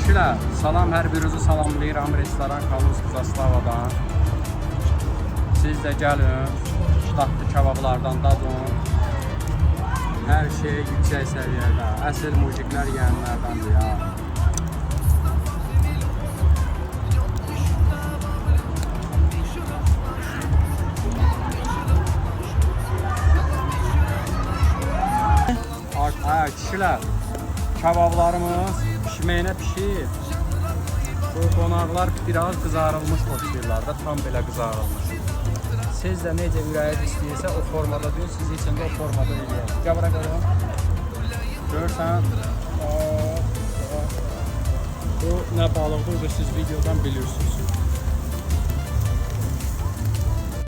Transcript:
kişilər, salam, hər birinizi salamlayıram restoran Kalmysk Zaslavadan. Siz də gəlin, dadlı kebablardan dadın. Hər şey yüksək səviyyədə, əsl mujiklər yeyənlərdəndir ya. Kişilər, kebablarımız pişməyinə pişir. Bu qonaqlar biraz qızarılmış oxşayırlar da, tam belə qızarılmış. Siz də necə ürəyiniz istəyirsə o formada deyin, siz üçün də o formada eləyək. Gəl bura qalın. Görürsən, bu nə balıqdır, siz videodan bilirsiniz.